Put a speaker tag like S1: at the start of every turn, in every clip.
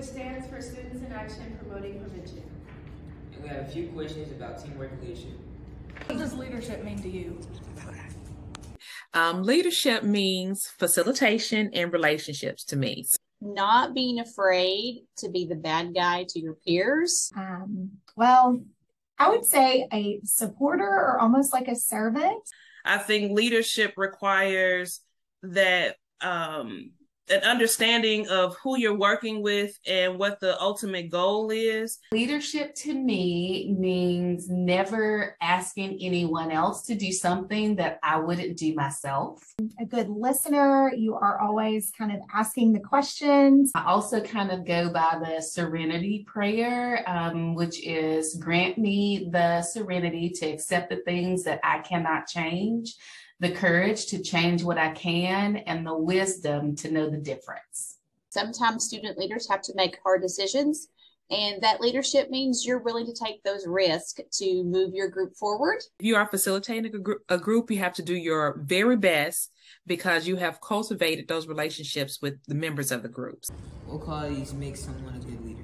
S1: which stands for Students in Action Promoting Prevention.
S2: And we have a few questions about teamwork and leadership.
S1: What does leadership mean to you?
S3: Leadership means facilitation and relationships to me.
S4: Not being afraid to be the bad guy to your peers.
S5: Well, I would say a supporter or almost like a servant.
S6: I think leadership requires that an understanding of who you're working with and what the ultimate goal is.
S7: Leadership to me means never asking anyone else to do something that I wouldn't do myself.
S5: A good listener, you are always kind of asking the questions.
S7: I also kind of go by the serenity prayer, which is grant me the serenity to accept the things that I cannot change, the courage to change what I can, and the wisdom to know the difference.
S4: Sometimes student leaders have to make hard decisions, and that leadership means you're willing to take those risks to move your group forward.
S3: If you are facilitating a group, you have to do your very best because you have cultivated those relationships with the members of the groups.
S2: What qualities make someone a good leader?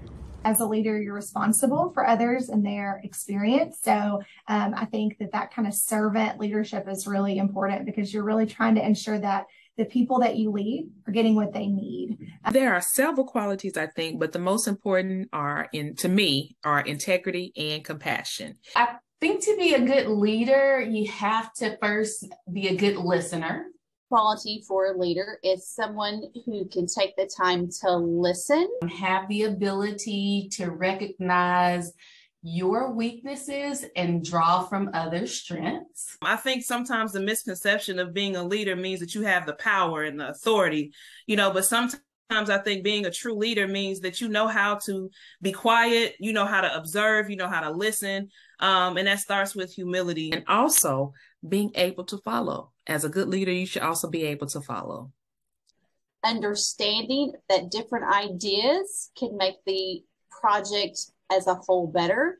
S5: As a leader, you're responsible for others and their experience. So I think that kind of servant leadership is really important because you're really trying to ensure that the people that you lead are getting what they need.
S3: There are several qualities, I think, but the most important to me are integrity and compassion.
S7: I think to be a good leader, you have to first be a good listener.
S4: Quality for a leader is someone who can take the time to listen.
S7: Have the ability to recognize your weaknesses and draw from other strengths.
S6: I think sometimes the misconception of being a leader means that you have the power and the authority, but sometimes I think being a true leader means that you know how to be quiet, you know how to observe, you know how to listen, and that starts with humility.
S3: And also being able to follow. As a good leader, you should also be able to follow.
S4: Understanding that different ideas can make the project as a whole better,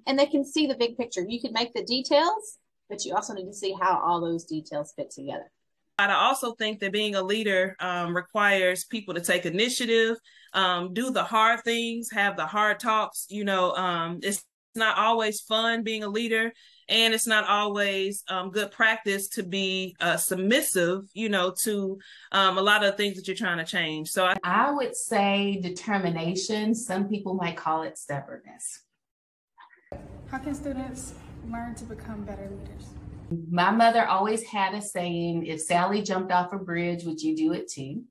S4: and they can see the big picture. You can make the details, but you also need to see how all those details fit together.
S6: I also think that being a leader requires people to take initiative, do the hard things, have the hard talks. It's not always fun being a leader, and it's not always good practice to be submissive, to a lot of things that you're trying to change. So
S7: I would say determination. Some people might call it stubbornness.
S1: How can students learn to become better leaders?
S7: My mother always had a saying, if Sally jumped off a bridge, would you do it too?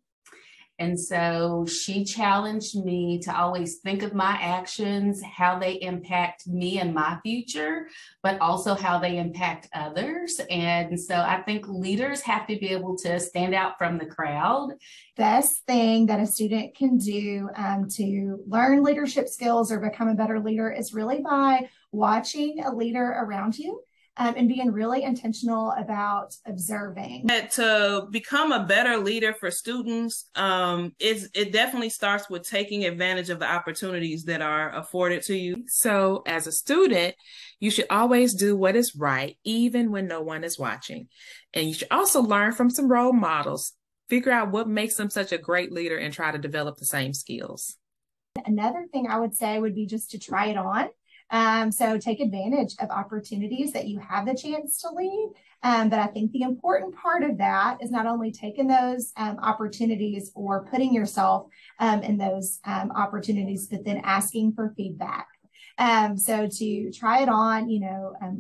S7: And so she challenged me to always think of my actions, how they impact me and my future, but also how they impact others. And so I think leaders have to be able to stand out from the crowd.
S5: Best thing that a student can do to learn leadership skills or become a better leader is really by watching a leader around you. And being really intentional about observing.
S6: To become a better leader for students, it definitely starts with taking advantage of the opportunities that are afforded to you.
S3: So as a student, you should always do what is right, even when no one is watching. And you should also learn from some role models. Figure out what makes them such a great leader and try to develop the same skills.
S5: Another thing I would say would be just to try it on. So take advantage of opportunities that you have the chance to lead. But I think the important part of that is not only taking those opportunities or putting yourself in those opportunities, but then asking for feedback. So to try it on,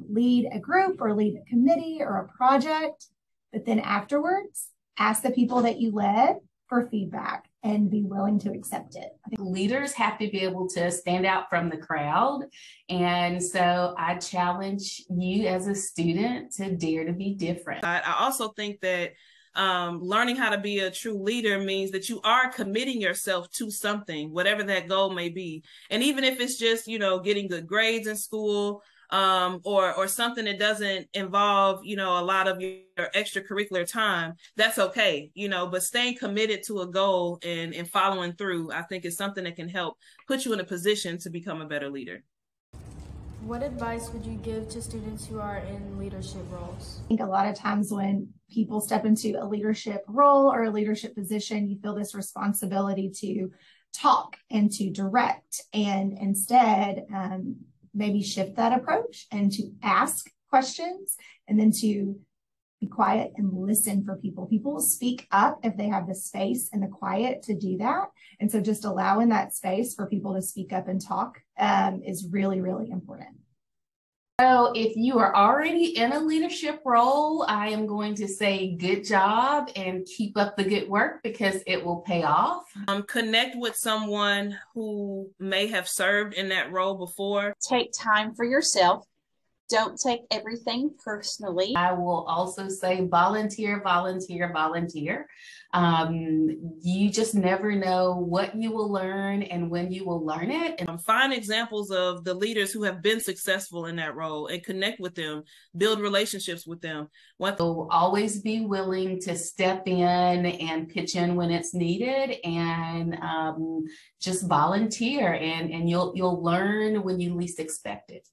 S5: lead a group or lead a committee or a project, but then afterwards, ask the people that you led for feedback and be willing to accept it.
S7: I think leaders have to be able to stand out from the crowd. And so I challenge you as a student to dare to be different.
S6: I also think that learning how to be a true leader means that you are committing yourself to something, whatever that goal may be. And even if it's just, getting good grades in school, or something that doesn't involve, a lot of your extracurricular time, that's okay, but staying committed to a goal and following through, I think is something that can help put you in a position to become a better leader.
S1: What advice would you give to students who are in leadership roles?
S5: I think a lot of times when people step into a leadership role or a leadership position, you feel this responsibility to talk and to direct, and instead maybe shift that approach and to ask questions and then to be quiet and listen for people. People will speak up if they have the space and the quiet to do that. And so just allowing that space for people to speak up and talk is really, really important.
S7: So if you are already in a leadership role, I am going to say good job and keep up the good work because it will pay off.
S6: Connect with someone who may have served in that role before.
S4: Take time for yourself. Don't take everything personally.
S7: I will also say volunteer, volunteer, volunteer. You just never know what you will learn and when you will learn it.
S6: And find examples of the leaders who have been successful in that role and connect with them, build relationships with them.
S7: So always be willing to step in and pitch in when it's needed, and just volunteer, and you'll learn when you least expect it.